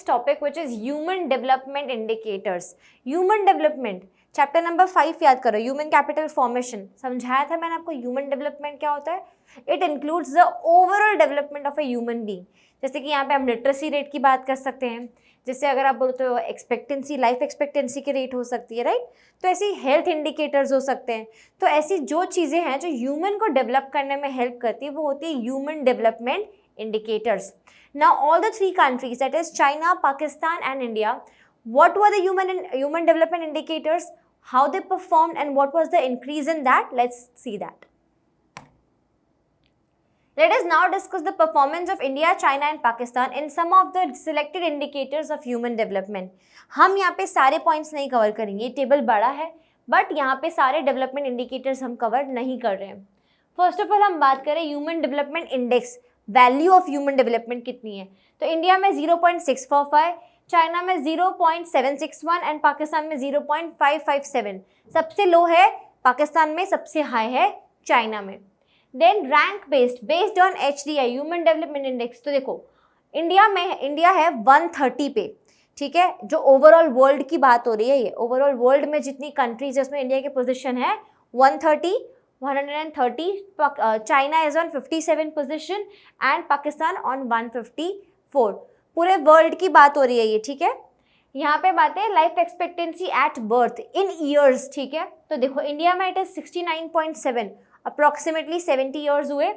topic which is human development indicators. Human development chapter number 5 याद करो, human capital formation समझाया था मैंने आपको. ह्यूमन डेवलपमेंट क्या होता है? It includes the overall development of a human being. जैसे कि यहाँ पे हम लिटरेसी रेट की बात कर सकते हैं, जैसे अगर आप बोलते हो एक्सपेक्टेंसी, लाइफ एक्सपेक्टेंसी की रेट हो सकती है, राइट. तो ऐसे हेल्थ इंडिकेटर्स हो सकते हैं. तो ऐसी जो चीज़ें हैं जो ह्यूमन को डेवलप करने में हेल्प करती है वो होती है human development indicators. Now all the three countries, that is China, Pakistan and India, what were the human development indicators, how they performed and what was the increase in that? Let's see that. Let us now discuss the performance of India, China and Pakistan in some of the selected indicators of human development. हम यहाँ पे सारे points नहीं cover करेंगे, ये table बड़ा है but यहाँ पे सारे डेवलपमेंट इंडिकेटर्स हम कवर नहीं कर रहे हैं. फर्स्ट ऑफ ऑल हम बात करें human development index, value of human development कितनी है. तो इंडिया में 0.645, चाइना में 0.761 एंड पाकिस्तान में 0.557. सबसे लो है पाकिस्तान में, सबसे हाई है चाइना में. Then rank based on HDI, human development index. तो देखो इंडिया है 130 पे, ठीक है. जो ओवरऑल वर्ल्ड की बात हो रही है, ये ओवरऑल वर्ल्ड में जितनी कंट्रीज है उसमें इंडिया की पोजीशन है 130. China is on 57 position and Pakistan on 154. पूरे वर्ल्ड की बात हो रही है ये, ठीक है. यहाँ पे बात है life expectancy at birth in years, ठीक है. तो देखो इंडिया में इट इज 69.7, अप्रॉक्सीमेटली 70 ईयर्स हुए.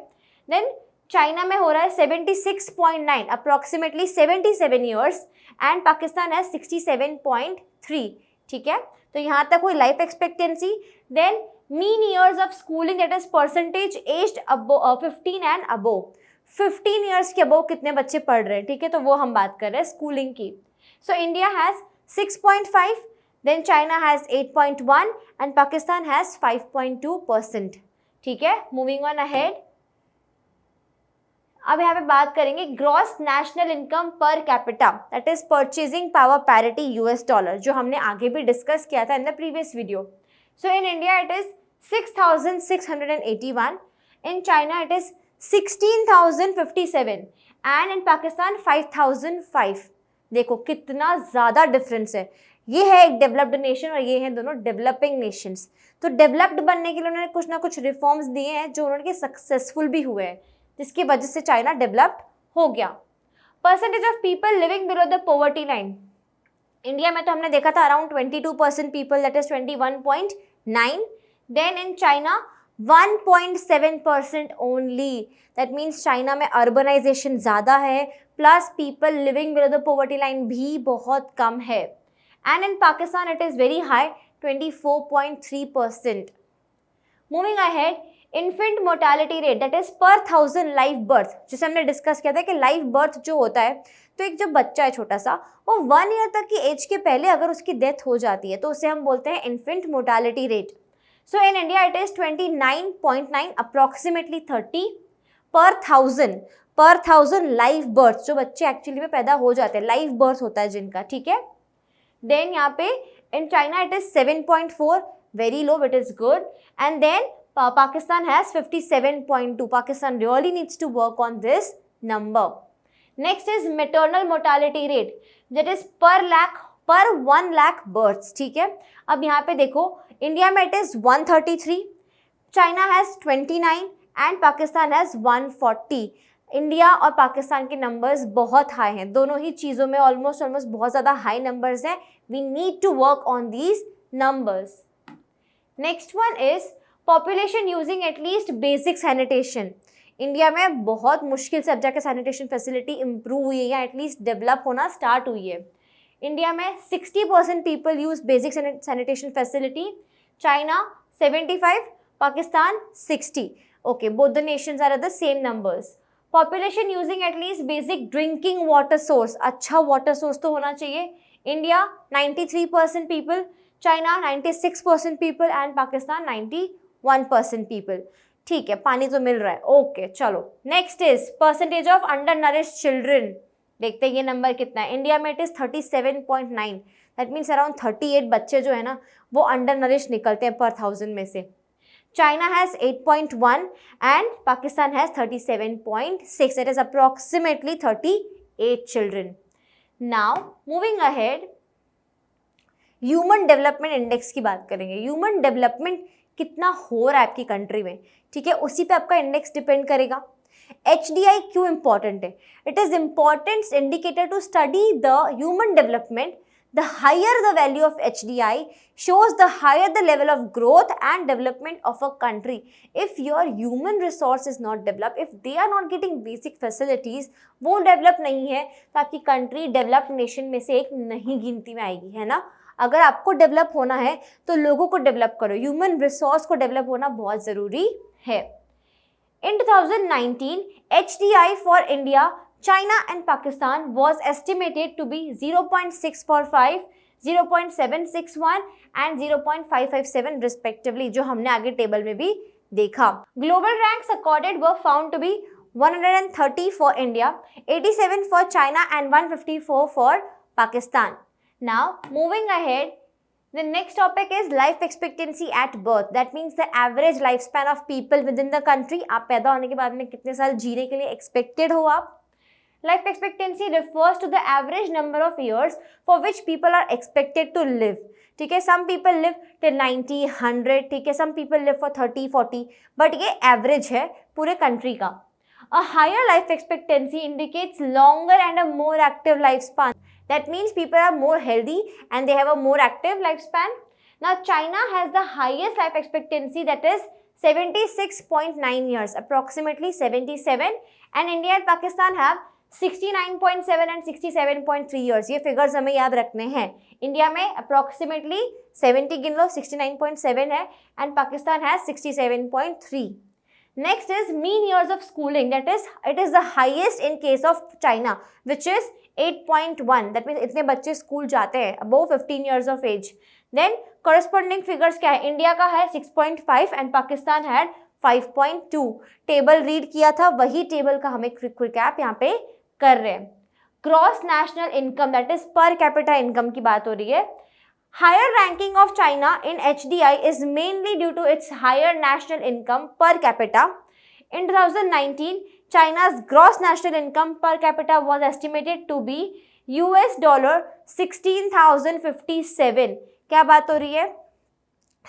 देन चाइना में हो रहा है 76.9, अप्रॉक्सीमेटली 77 ईयर्स एंड पाकिस्तान है 67.3, ठीक है. तो यहाँ तक हुई life expectancy. Then mean years of schooling, that is percentage aged above 15 and above. 15 years के above कितने बच्चे पढ़ रहे हैं, ठीक है. तो वो हम बात कर रहे हैं स्कूलिंग की. So India has 6.5, then China has 8.1 and Pakistan has 5.2%, ठीक है. Moving on ahead. अब यहाँ पे बात करेंगे gross national income per capita, that is purchasing power parity $, जो हमने आगे भी डिस्कस किया था in the previous video. So in India it is 6,681, in China it is 16,057 and in Pakistan 5,005. देखो कितना ज़्यादा डिफरेंस है. ये है एक डेवलप्ड नेशन और ये हैं दोनों डेवलपिंग नेशंस. तो डेवलप्ड बनने के लिए उन्होंने कुछ ना कुछ रिफॉर्म्स दिए हैं जो उन्होंने सक्सेसफुल भी हुए हैं, जिसकी वजह से चाइना डेवलप्ड हो गया. Percentage of people living below the poverty line, India में तो हमने देखा था around 22% people, that is 21.9. Then in China 1.7% only. That means China में अर्बनाइजेशन ज़्यादा है plus people living below the poverty line भी बहुत कम है. And in Pakistan it is very high, 24.3%. Moving ahead, infant mortality rate, that is per 1000 live birth, जैसे हमने discuss किया था कि लाइव बर्थ जो होता है, तो एक जो बच्चा है छोटा सा, वो 1 ईयर तक की एज के पहले अगर उसकी डेथ हो जाती है तो उसे हम बोलते हैं infant mortality rate. So in India it is 29.9, approximately 30 पर थाउजेंड लाइव बर्थ, जो बच्चे एक्चुअली में पैदा हो जाते हैं, लाइव बर्थ होता है जिनका, ठीक है. देन यहाँ पे in China it is 7.4, very low, it is good. And then Pakistan has 57.2. Pakistan really needs to work on this number. Next is maternal mortality rate, that is per 1 lakh births, ठीक है. अब यहाँ पे देखो India में it is 133, China has 29 and Pakistan has 140. India और पाकिस्तान के numbers बहुत हाई हैं, दोनों ही चीज़ों में ऑलमोस्ट बहुत ज़्यादा हाई नंबर्स हैं. We need to work on these numbers. Next one is population using at least basic sanitation. India में बहुत मुश्किल से अब जाके सैनिटेशन फैसिलिटी इम्प्रूव हुई है या एटलीस्ट डेवलप होना स्टार्ट हुई है. इंडिया में 60% people use basic sanitation facility, China 75, Pakistan 60. Okay, both the nations are at the same numbers. Population using at least basic drinking water source, अच्छा वाटर सोर्स तो होना चाहिए. India 93% people, China 96% people and Pakistan 91% people. ठीक है, पानी तो मिल रहा है. ओके चलो, next is percentage of under nourished children. देखते हैं ये नंबर कितना है. इंडिया में it is 37.9, that means around 38 बच्चे जो है ना वो अंडर नरिश्ड निकलते हैं पर 1000 में से. China has 8.1 and Pakistan has 37.6. It is approximately 38 children. Now moving ahead, human development index की बात करेंगे। ह्यूमन डेवलपमेंट कितना हो रहा है आपकी कंट्री में, ठीक है, उसी पे आपका इंडेक्स डिपेंड करेगा। HDI क्यों इंपॉर्टेंट है? It is important indicator to study the human development. The higher the value of HDI shows the higher the level of growth and development of a country. If your human resource is not developed, if they are not getting basic facilities, वो develop नहीं है तो आपकी country developed nation में से एक नहीं गिनती में आएगी, है ना। अगर आपको डेवलप होना है तो लोगों को डेवलप करो, ह्यूमन रिसोर्स को डेवलप होना बहुत ज़रूरी है। In 2019, HDI for India, China and Pakistan was estimated to be 0.645, 0.761 and 0.557 respectively, जो हमने आगे टेबल में भी देखा। Global ranks accorded were found to be 130 for India, 87 for China and 154 for Pakistan. Now moving ahead, the next topic is life expectancy at birth. That means the average lifespan of people within the country. आप पैदा होने के बाद में कितने साल जीने के लिए expected हो आप। Life expectancy refers to the average number of years for which people are expected to live. ठीक है, some people live till 90, 100, ठीक है, some people live for 30, 40, but ये average है पूरे country का। A higher life expectancy indicates longer and a more active lifespan. That means people are more healthy and they have a more active lifespan. Now China has the highest life expectancy, that is 76.9 years, approximately 77, and India and Pakistan have 69.7 and 67.3 years. ये figures हमें याद रखने हैं। India में approximately 70 गिन लो, 69.7 है, and Pakistan है 67.3. Next is mean years of schooling, that is it is the highest in case of China, which is 8.1. that means इतने बच्चे स्कूल जाते हैं above 15 years of age. Then corresponding figures क्या है? इंडिया का है 6.5 एंड पाकिस्तान है 5.2. टेबल रीड किया था, वही टेबल का हमें क्विक रिकैप यहाँ पे कर रहे हैं। Gross national income, that is per capita income की बात हो रही है। Higher ranking of China in HDI is mainly due to its higher national income per capita. In 2019 China's gross national income per capita was estimated to be $16,057. क्या बात हो रही है?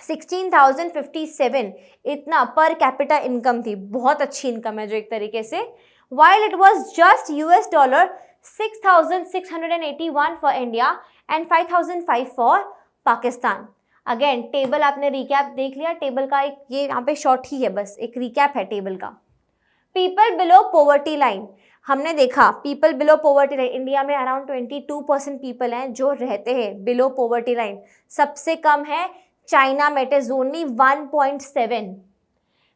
16,057 इतना पर कैपिटा इनकम थी, बहुत अच्छी इनकम है जो एक तरीके से। While it was just $6,681 for India and 5,005 for Pakistan. Again table आपने रिकैप देख लिया, टेबल का एक ये यहाँ पे शॉर्ट ही है, बस एक रिकैप है टेबल का। पीपल बिलो पॉवर्टी लाइन, हमने देखा people below poverty line, India में अराउंड 22% पीपल हैं जो रहते हैं बिलो पॉवर्टी लाइन। सबसे कम है चाइना में, it is only 1.7.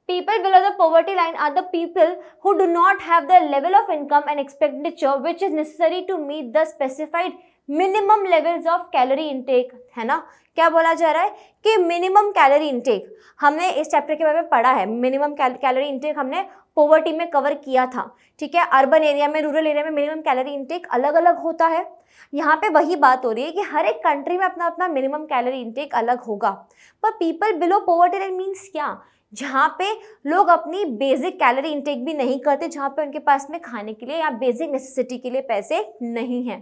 People below the poverty line are the people who do not have the level of income and expenditure which is necessary to meet the specified minimum levels of calorie intake, है ना। क्या बोला जा रहा है कि minimum calorie intake, हमने इस चैप्टर के बारे में पढ़ा है। मिनिमम कैलोरी इंटेक हमने पॉवर्टी में कवर किया था, ठीक है। अर्बन एरिया में, रूरल एरिया में मिनिमम कैलोरी इंटेक अलग अलग होता है। यहाँ पे वही बात हो रही है कि हर एक कंट्री में अपना अपना मिनिमम कैलोरी इंटेक अलग होगा। पर people below poverty line means क्या? जहाँ पे लोग अपनी बेसिक कैलोरी इंटेक भी नहीं करते, जहाँ पे उनके पास में खाने के लिए या बेसिक नेसेसिटी के लिए पैसे नहीं हैं।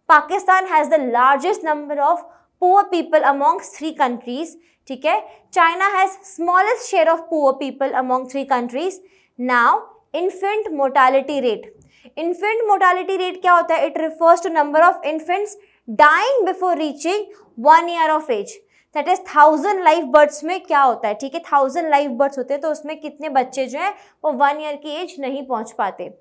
Pakistan has the largest number of poor people amongst 3 countries, ठीक है। China has smallest share of poor people among 3 countries. Now infant mortality rate, infant mortality rate क्या होता है? It refers to number of infants dying before reaching 1 year of age. That is 1000 live births में क्या होता है, ठीक है। 1000 live birds होते हैं तो उसमें कितने बच्चे जो हैं वो 1 year की एज नहीं पहुंच पाते।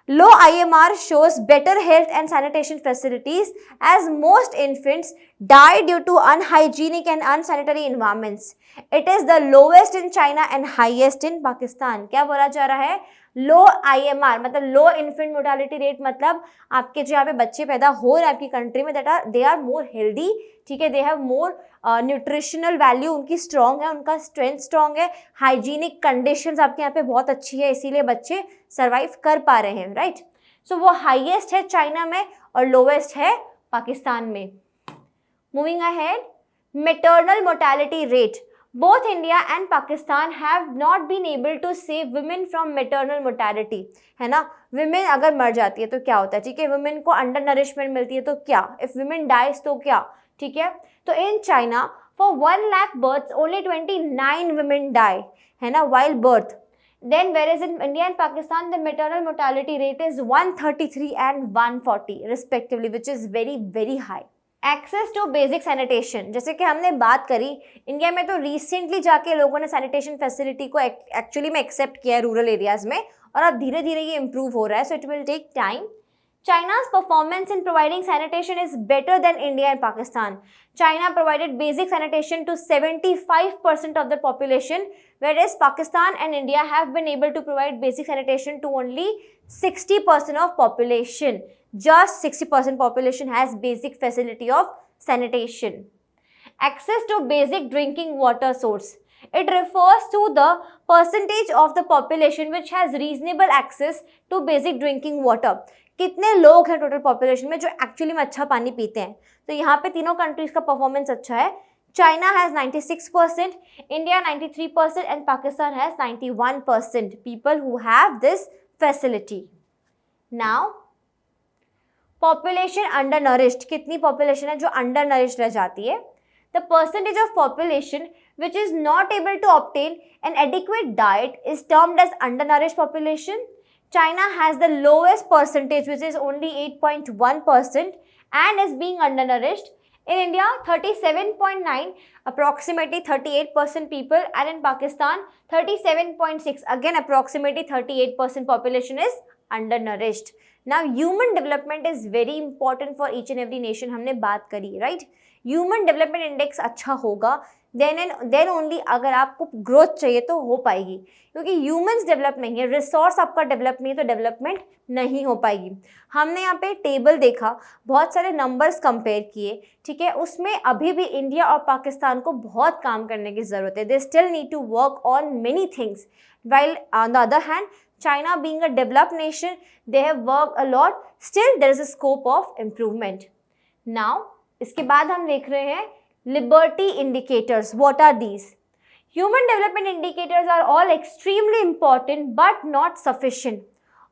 लो IMR shows better health and sanitation facilities as most infants die due to unhygienic and unsanitary environments. It is the lowest in China and highest in Pakistan. क्या बोला जा रहा है? लो IMR मतलब लो इन्फेंट मोर्टालिटी रेट, मतलब आपके जो यहाँ पे बच्चे पैदा हो रहे हैं आपकी कंट्री में, दे आर मोर हेल्दी, ठीक है। They have more nutritional value, उनकी स्ट्रॉन्ग है, उनका स्ट्रेंथ स्ट्रॉन्ग है, हाइजीनिक कंडीशंस आपके यहाँ पे बहुत अच्छी है, इसीलिए बच्चे सर्वाइव कर पा रहे हैं, राइट। सो वो हाईएस्ट है चाइना में और लोवेस्ट है पाकिस्तान में। Moving ahead, maternal mortality rate, Both India and Pakistan have not been able to save women from maternal mortality, है ना. women अगर मर जाती है तो क्या होता है, ठीक है. women को अंडर नरिशमेंट मिलती है तो क्या, if women dies तो क्या, ठीक है. तो in China for 1 lakh births only 29 women die, है ना, while birth. Then whereas in India and Pakistan the maternal mortality rate is 133 and 140 respectively, which is very very high. Access to basic sanitation, जैसे कि हमने बात करी, India में तो recently जाके लोगों ने सैनिटेशन फैसिलिटी को एक्चुअली में एक्सेप्ट किया है रूरल एरियाज में, और अब धीरे धीरे ये इंप्रूव हो रहा है, so it will take time. China's performance in providing sanitation is better than India and Pakistan. China provided basic sanitation to 75% of the population, whereas Pakistan and India have been able to provide basic sanitation to only 60% of population. Just 60% population has basic facility of sanitation. Access to basic drinking water source. It refers to the percentage of the population which has reasonable access to basic drinking water. कितने लोग हैं total population में जो actually में अच्छा पानी पीते हैं. तो यहाँ पे तीनों कंट्रीज का परफॉर्मेंस अच्छा है. China has 96%, India 93% and Pakistan has 91% people who have this facility. Now population under nourished, कितनी पॉपुलेशन है जो अंडर नरिश्ड रह जाती है. The percentage of population which is not able to obtain an adequate diet is termed as under nourished population. China has the lowest percentage, which is only 8.1% and is being undernourished. In India, 37.9, approximately 38% people, and in Pakistan, 37.6, again approximately 38% population is undernourished. Now, human development is very important for each and every nation. हमने बात करी, right? Human development index अच्छा होगा, then only अगर आपको growth चाहिए तो हो पाएगी, क्योंकि ह्यूमंस डेवलप नहीं है, रिसोर्स आपका डेवलप नहीं है तो डेवलपमेंट नहीं हो पाएगी. हमने यहाँ पे टेबल देखा, बहुत सारे नंबर्स कंपेयर किए, ठीक है. उसमें अभी भी इंडिया और पाकिस्तान को बहुत काम करने की ज़रूरत है. They still need to work on many things, while on the other hand China being a developed nation, they have worked a lot. Still there is a scope of improvement. Now इसके बाद हम देख रहे हैं liberty indicators. What are these? Human development indicators are all extremely important but not sufficient.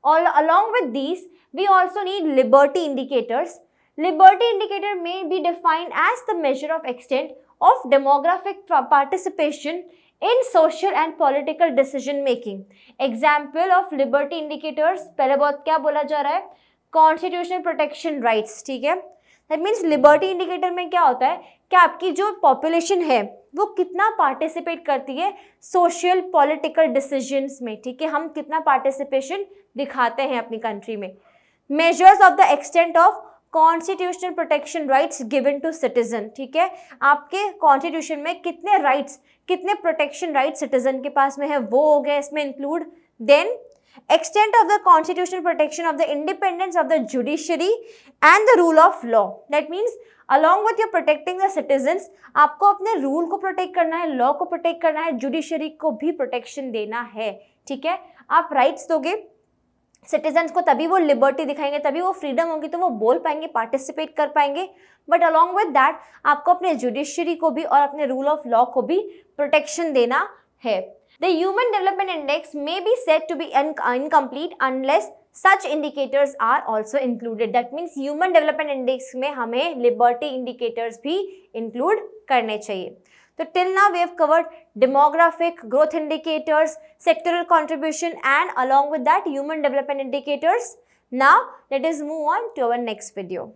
Along with these, we also need liberty indicators. Liberty indicator may be defined as the measure of extent of demographic participation in social and political decision making. Example of liberty indicators, पहले बहुत क्या बोला जा रहा है, constitutional protection rights, ठीक है. That means liberty indicator में क्या होता है कि आपकी जो population है वो कितना participate करती है social political decisions में, ठीक है. हम कितना participation दिखाते हैं अपनी country में. Measures of the extent of constitutional protection rights given to citizen, ठीक है. आपके कॉन्स्टिट्यूशन में कितने राइट्स, कितने प्रोटेक्शन राइट्स सिटीजन के पास में है, वो हो गया इसमें include. Then extent of the constitutional protection of the independence of the judiciary and the rule of law. That means along with your protecting the citizens, आपको अपने रूल को प्रोटेक्ट करना है, लॉ को प्रोटेक्ट करना है, जुडिशरी को भी प्रोटेक्शन देना है, ठीक है. आप राइट्स दोगे सिटीजन्स को, तभी वो लिबर्टी दिखाएंगे, तभी वो फ्रीडम होगी तो वो बोल पाएंगे, पार्टिसिपेट कर पाएंगे. बट अलॉन्ग विद दैट आपको अपने जुडिशरी को भी और अपने रूल ऑफ लॉ को भी प्रोटेक्शन देना है. The human development index may be said to be incomplete unless such indicators are also included. That means human development index में हमें liberty indicators भी include करने चाहिए. So till now we have covered demographic, growth indicators, sectoral contribution, and along with that human development indicators. Now let us move on to our next video.